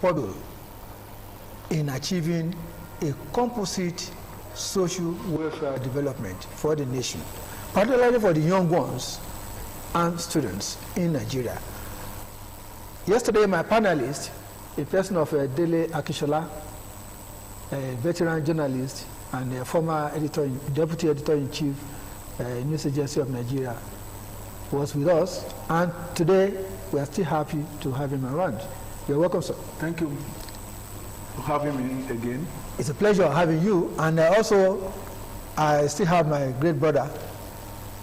portal in achieving a composite social welfare development for the nation, particularly for the young ones and students in Nigeria. Yesterday, my panelist, a person of Dele Akishola, a veteran journalist and a former deputy editor-in-chief, News Agency of Nigeria, was with us, and today we are still happy to have him around. You're welcome, sir. Thank you for having me again. It's a pleasure having you, and I still have my great brother,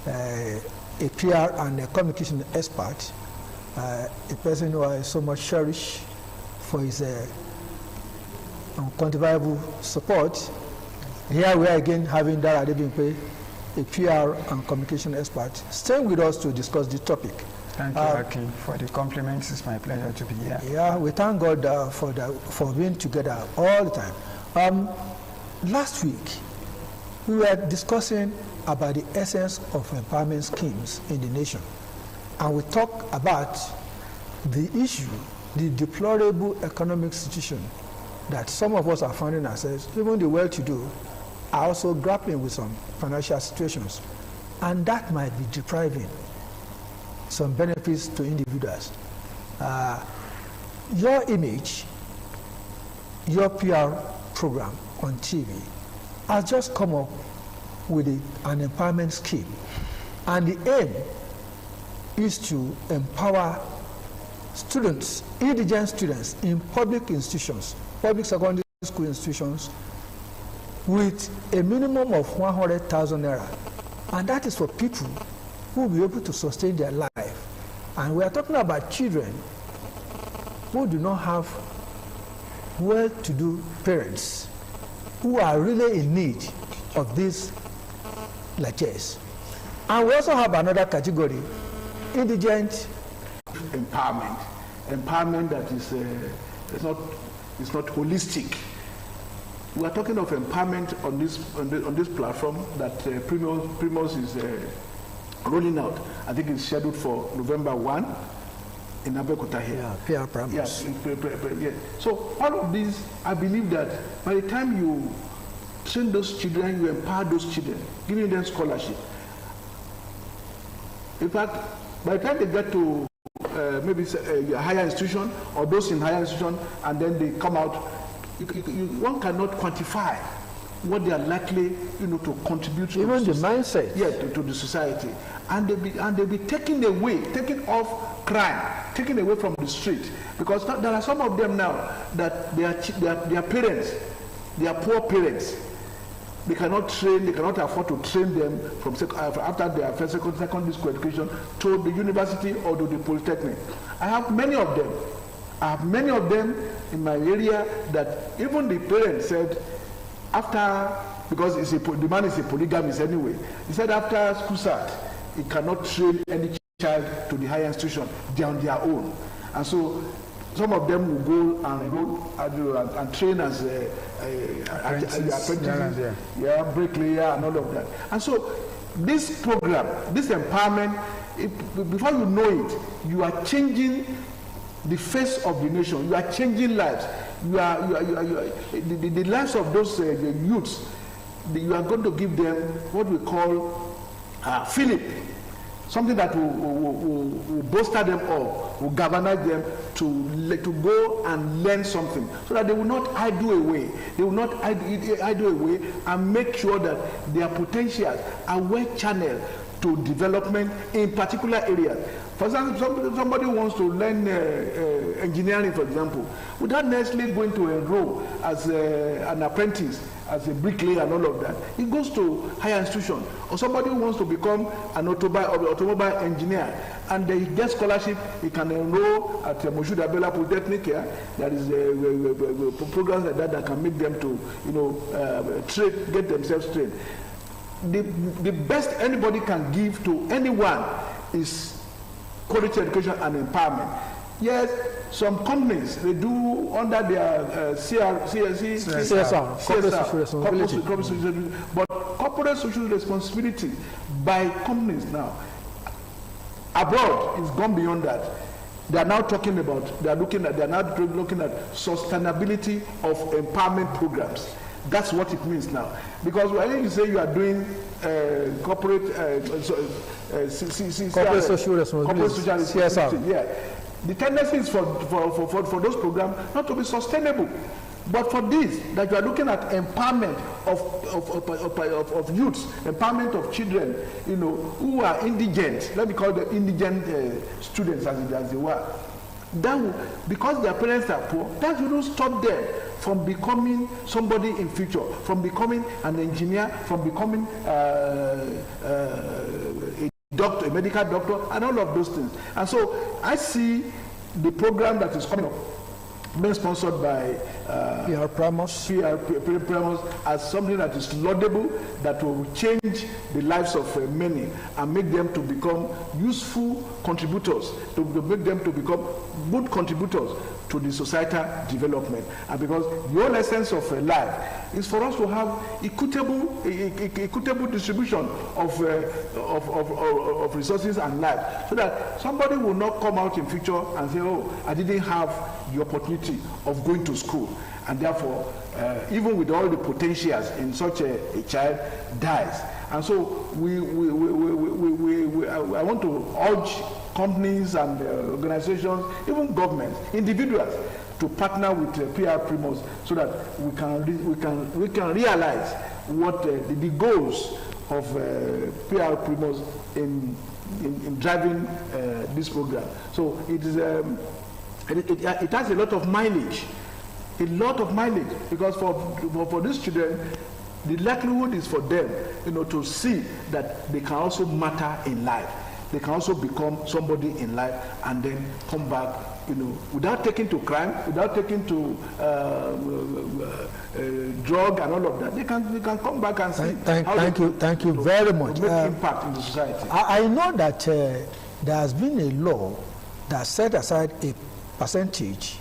a PR and a communication expert, a person who I so much cherish for his unquantifiable support. Here we are again having Dara Adebimpe, a PR and communication expert, staying with us to discuss the topic. Thank you, Aki, for the compliments. It's my pleasure to be here. Yeah, we thank God for being together all the time. Last week, we were discussing about the essence of empowerment schemes in the nation. And we talked about the issue, the deplorable economic situation that some of us are finding ourselves, even the well-to-do, are also grappling with some financial situations. And that might be depriving some benefits to individuals. Your image, your PR program on TV has just come up with an empowerment scheme. And the aim is to empower students, indigent students in public institutions, public secondary school institutions, with a minimum of 100,000 naira. And that is for people who will be able to sustain their life. And we are talking about children who do not have well-to-do parents, who are really in need of these largesse. And we also have another category, indigent empowerment. Empowerment that is it's not holistic. We are talking of empowerment on this platform that Primos is rolling out. I think it's scheduled for November 1 in Abeokuta here. Yeah, PR Primos. Yes, yeah. So all of these, I believe that by the time you train those children, you empower those children, giving them scholarship. In fact, by the time they get to maybe a higher institution or those in higher institution, and then they come out, one cannot quantify what they are likely, to contribute to. Even the mindset. Yeah, to the society, and they be taken off crime, taken away from the street, because there are some of them now that their parents, they are poor parents. They cannot afford to train them from after their first secondary school education to the university or to the polytechnic. I have many of them in my area that even the parents said, after, because the man is a polygamist anyway, he said after school start, he cannot train any child to the higher institution. They are on their own. And so some of them will go and train as apprentices, bricklayer and all of that. And so this program, this empowerment, before you know it, you are changing the face of the nation. You are changing lives. The lives of those youths. You are going to give them what we call Philip, something that will bolster them up, will galvanize them to go and learn something, so that they will not idle away. They will not idle away, and make sure that their potentials are well channeled to development in particular areas. For example, somebody wants to learn engineering, for example, without necessarily going to enroll as an apprentice, as a bricklayer and all of that. He goes to higher institution. Or somebody who wants to become an automobile engineer, and they get scholarship, he can enroll at Moshood Abela Polytechnic here. There is programs like that can make them to, get themselves trained. The best anybody can give to anyone is quality education and empowerment. Yes, some companies, they do under their CSR, corporate social responsibility. But corporate social responsibility by companies now, abroad, is gone beyond that. they are now looking at sustainability of empowerment programs. That's what it means now. Because when you say you are doing corporate social responsibility, CSR. Yeah, the tendency is for those programs not to be sustainable. But for this, that you are looking at empowerment of youths, empowerment of children, who are indigent. Let me call them indigent students as they were. That will, because their parents are poor, that will not stop them from becoming somebody in future, from becoming an engineer, from becoming a doctor, a medical doctor, and all of those things. And so I see the program that is coming up, being sponsored by PR Pramos as something that is laudable, that will change the lives of many and make them to become useful contributors, to make them to become good contributors to the societal development. And because the whole essence of life is for us to have equitable distribution of resources and life, so that somebody will not come out in future and say, oh, I didn't have the opportunity of going to school, and therefore even with all the potentials in such a child dies. And so I want to urge companies and organizations, even governments, individuals, to partner with PR Primos, so that we can realize what the goals of PR Primos in driving this program. So it is it has a lot of mileage, because for these children, the likelihood is for them, to see that they can also matter in life. They can also become somebody in life and then come back, without taking to crime, without taking to drug and all of that. They can come back and see. Thank you very much. Make impact in the society. I know that there has been a law that set aside a percentage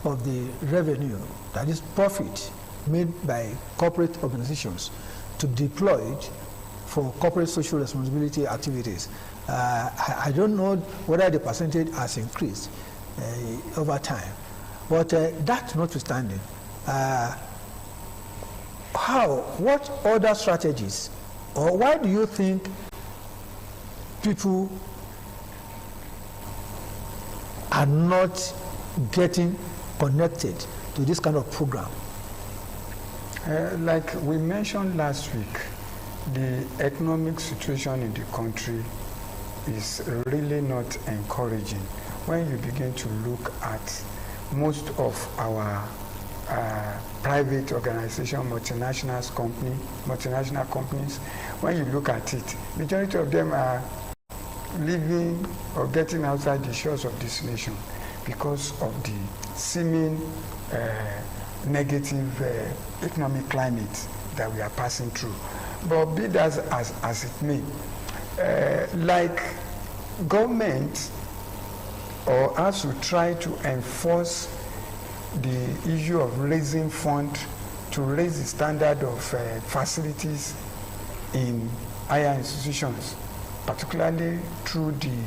of the revenue, that is profit, made by corporate organizations to deploy it for corporate social responsibility activities. I don't know whether the percentage has increased over time, but that notwithstanding, what other strategies, or why do you think people are not getting connected to this kind of program? Like we mentioned last week, the economic situation in the country is really not encouraging. When you begin to look at most of our private organizations, multinational companies, when you look at it, majority of them are living or getting outside the shores of this nation because of the seeming negative economic climate that we are passing through. But be that as it may, like government, or as we try to enforce the issue of raising funds to raise the standard of facilities in higher institutions, particularly through the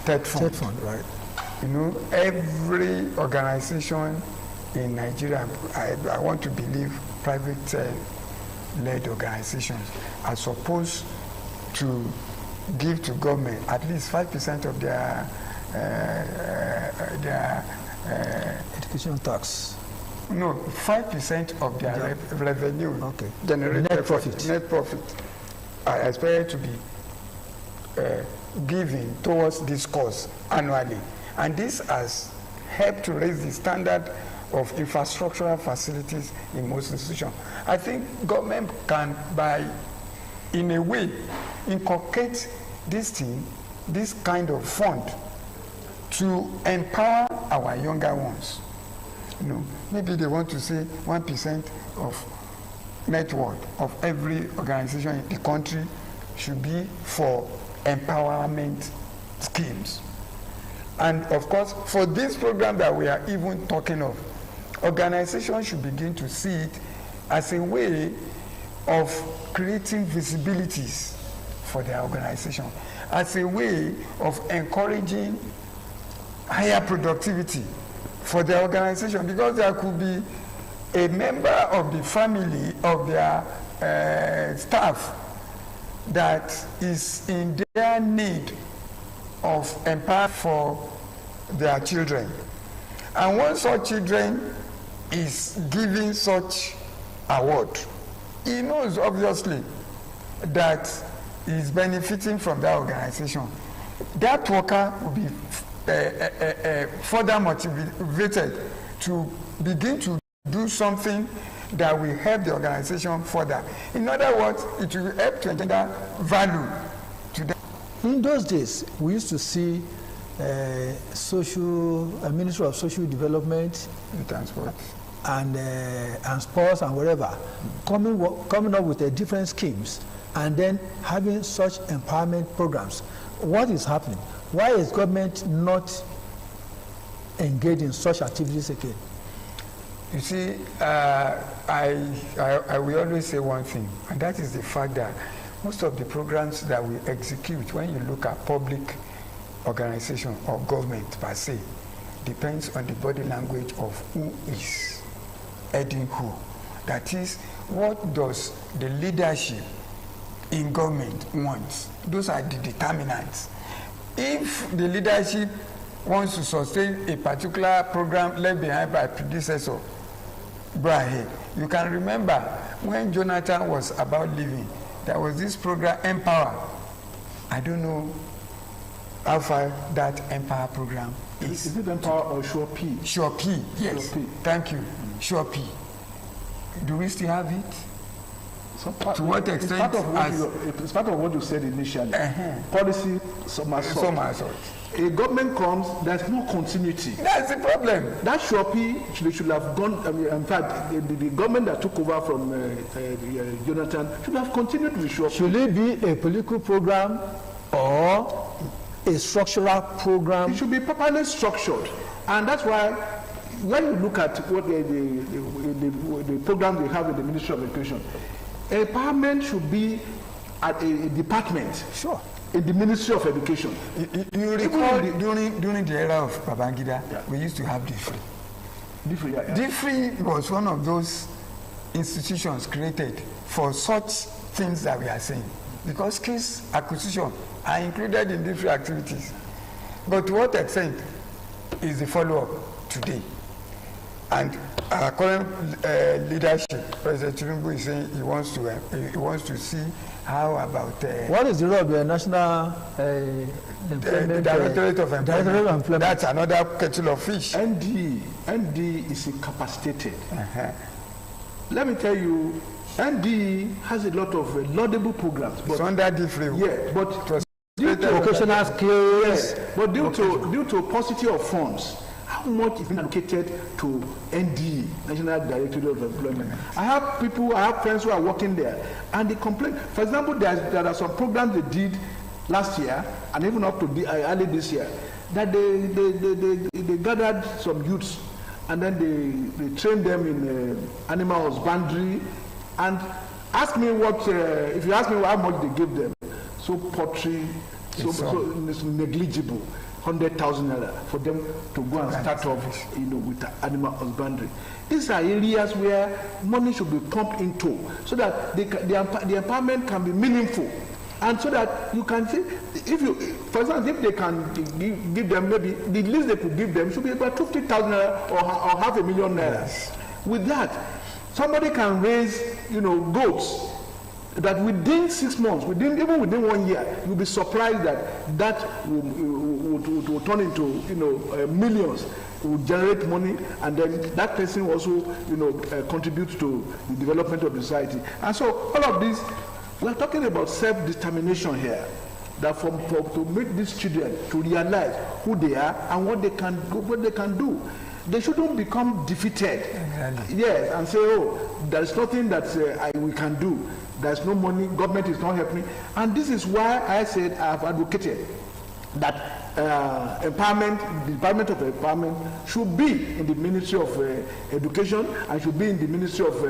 TED fund. Right. Every organization in Nigeria, I want to believe private-led organizations are supposed to give to government at least 5% of their education tax. No, 5% of their revenue generated net profit. Net profit are expected to be given towards this cause annually, and this has helped to raise the standard of infrastructural facilities in most institutions. I think government can, in a way, inculcate this kind of fund to empower our younger ones. Maybe they want to say 1% of net worth of every organization in the country should be for empowerment schemes. And of course, for this program that we are even talking of, organizations should begin to see it as a way of creating visibilities for their organization, as a way of encouraging higher productivity for their organization, because there could be a member of the family of their staff that is in their need of empowerment for their children. And when such children is given such award, he knows obviously that he is benefiting from that organization. That worker will be further motivated to begin to do something that will help the organization further. In other words, it will help to engender value to them. In those days, we used to see Ministry of Social Development and transport and sports and whatever, coming up with different schemes and then having such empowerment programs. What is happening? Why is government not engaged in such activities again? You see, I will always say one thing, and that is the fact that most of the programs that we execute, when you look at public organization or government per se, depends on the body language of who is heading who. That is, what does the leadership in government want? Those are the determinants. If the leadership wants to sustain a particular program left behind by predecessor, go ahead. You can remember when Jonathan was about leaving, there was this program, Empower. I don't know how far that Empower program is. Is it Empower or Sure P? Sure P, yes. Sure P. Thank you. Sure P. Do we still have it? To what extent? It's part of what you said initially. Policy somersault. A government comes, there's no continuity. That's the problem. That Shopee, they should have gone. I mean, in fact, the government that took over from Jonathan should have continued with Shopee. Should it be a political program or a structural program? It should be properly structured, and that's why when you look at what the program they have in the Ministry of Education, empowerment should be at a department. Sure. In the Ministry of Education. You recall during the era of Babangida, we used to have DFRI. DFRI was one of those institutions created for such things that we are saying, because case acquisition are included in DFRI activities. But to what extent is the follow-up today? And our current leadership, President Tinubu, is saying he wants to see how about what is the role of the National Directorate of Employment? That's another kettle of fish. ND is incapacitated. Let me tell you, ND has a lot of laudable programs. But it's under DFRI. Yeah, but due to vocational skills. Yeah, but due to paucity of funds, how much is being allocated to ND, National Directorate of Employment? I have friends who are working there, and they complain. For example, there are some programs they did last year, and even up to early this year, that they gathered some youths, and then they trained them in animal husbandry, and ask me if you ask me how much they give them, so paltry, so it's negligible. 100,000 naira for them to go and start off, with animal husbandry. These are areas where money should be pumped into, so that the empowerment can be meaningful, and so that you can see, for example, if they can give them, maybe the least they could give them should be about 50,000 naira or 500,000 naira. Yes. With that, somebody can raise, goats. That within 6 months, even within 1 year, you'll be surprised that will turn into millions, will generate money, and then that person also contributes to the development of the society. And so all of this, we're talking about self-determination here. That to make these children to realize who they are and what they can do. They shouldn't become defeated. Yes, and say, there is nothing that we can do. There's no money, government is not helping. And this is why I said I have advocated that empowerment, the Department of Empowerment should be in the Ministry of Education and should be in the Ministry of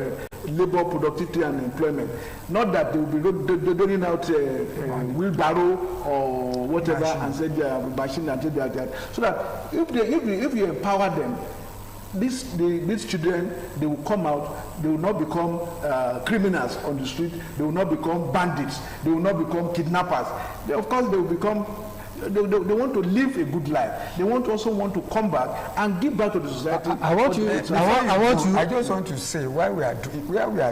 Labor, Productivity and Employment. Not that they will be doling out wheelbarrow or whatever and say they are machine and say they are that. So that if you empower them, these children, they will come out, they will not become criminals on the street, they will not become bandits, they will not become kidnappers. Of course, they will become, they want to live a good life. They also want to come back and give back to the society. I just want to say why we are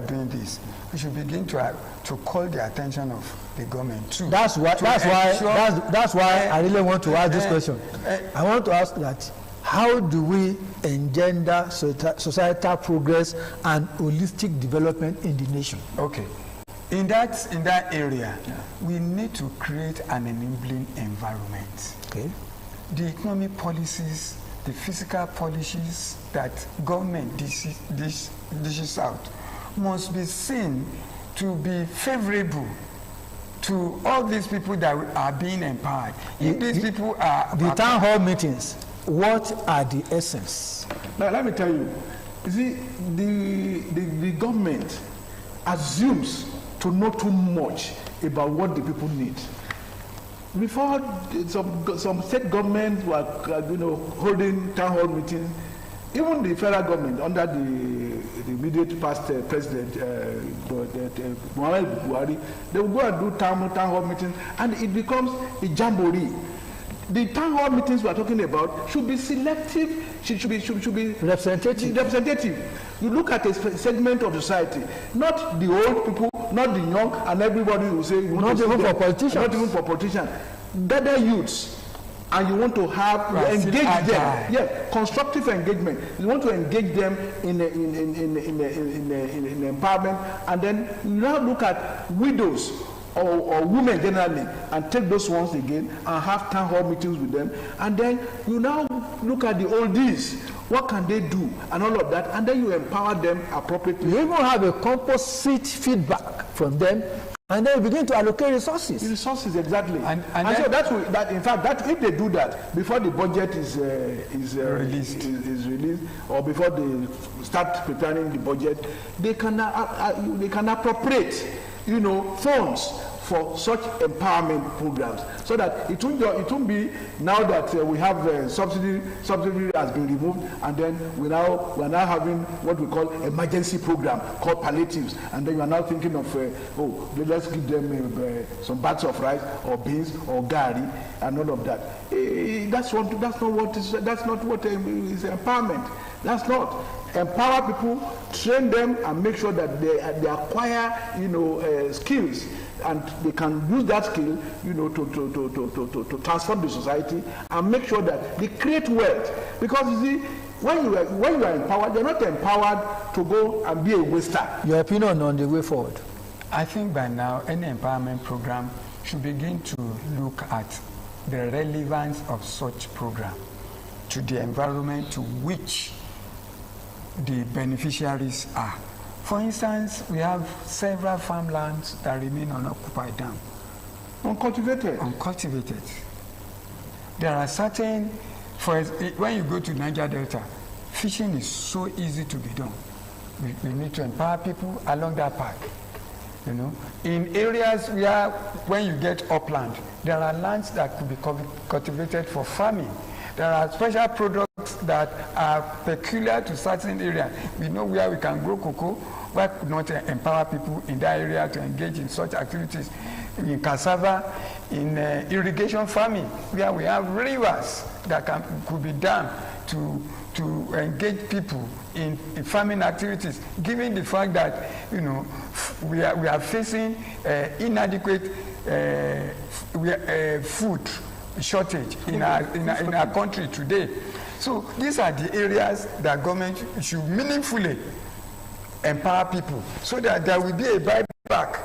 doing this. We should begin to call the attention of the government too. That's why I really want to ask this question. I want to ask that. How do we engender societal progress and holistic development in the nation? Okay. In that area, we need to create an enabling environment. Okay. The economic policies, the fiscal policies that government dishes out must be seen to be favorable to all these people that are being empowered. If these people are... The town hall meetings, what are the essence? Now, let me tell you, see, the government assumes to know too much about what the people need. Before, some state governments were holding town hall meetings. Even the federal government, under the immediate past president, Muhammad Buhari, they will go and do town hall meetings, and it becomes a jamboree. The town hall meetings we are talking about should be selective, should be representative. You look at a segment of society, not the old people, not the young, and everybody will say, not even for politicians. Not even for politicians. Gather youths, and you want to have engage them. Yeah, constructive engagement. You want to engage them in empowerment, and then you now look at widows or women generally, and take those ones again and have town hall meetings with them, and then you now look at the oldies, what can they do, and all of that, and then you empower them appropriately. You even have a composite feedback from them, and then you begin to allocate resources. The resources, exactly. And so that in fact, if they do that before the budget is released, or before they start preparing the budget, they can appropriate, funds for such empowerment programs, so that it won't be now that we have subsidy has been removed, and then we are now having what we call emergency program called palliatives, and then you are now thinking of let's give them some bags of rice or beans or gari and all of that. That's not what is empowerment. That's not. Empower people, train them, and make sure that they acquire skills, and they can use that skill to transform the society, and make sure that they create wealth. Because you see, when you are empowered, you're not empowered to go and be a waster. Your opinion on the way forward? I think by now any empowerment program should begin to look at the relevance of such program to the environment to which the beneficiaries are. For instance, we have several farmlands that remain unoccupied now. Uncultivated. There are certain, when you go to Niger Delta, fishing is so easy to be done. We need to empower people along that path. In areas where, when you get upland, there are lands that could be cultivated for farming. There are special products that are peculiar to certain areas. We know where we can grow cocoa. Why could not empower people in that area to engage in such activities? In cassava, in irrigation farming, where we have rivers that could be done to engage people in farming activities, given the fact that we are facing inadequate food shortage in our country today. So these are the areas that government should meaningfully empower people, so that there will be a buyback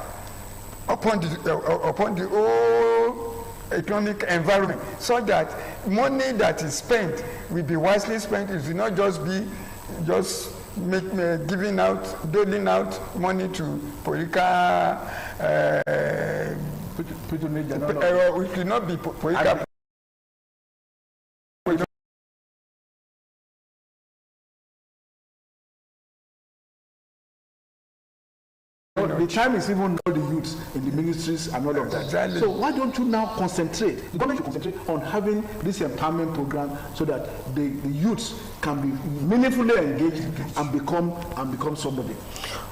upon the whole economic environment, so that money that is spent will be wisely spent. It will not just be doling out money to political. It will not be political. The time is even all the youths in the ministries and all of that. Exactly. So why don't you now concentrate? The government should concentrate on having this empowerment program so that the youths can be meaningfully engaged and become somebody.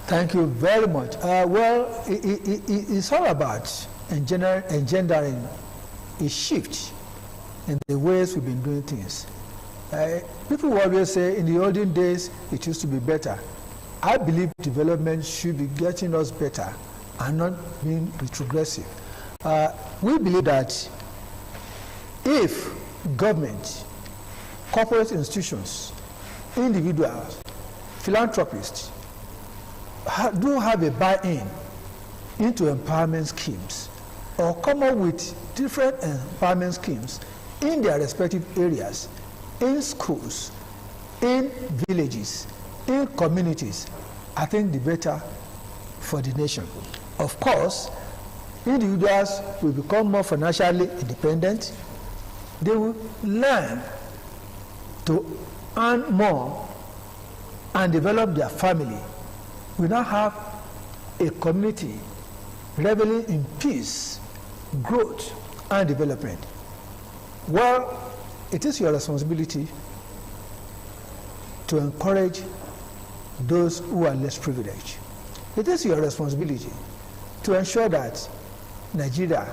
Thank you very much. Well, it's all about engendering a shift in the ways we've been doing things. People always say in the olden days it used to be better. I believe development should be getting us better and not being retrogressive. We believe that if government, corporate institutions, individuals, philanthropists do have a buy-in into empowerment schemes or come up with different empowerment schemes in their respective areas, in schools, in villages, in communities, I think the better for the nation. Of course, individuals will become more financially independent. They will learn to earn more and develop their family. We now have a community reveling in peace, growth, and development. Well, it is your responsibility to encourage those who are less privileged. It is your responsibility to ensure that Nigeria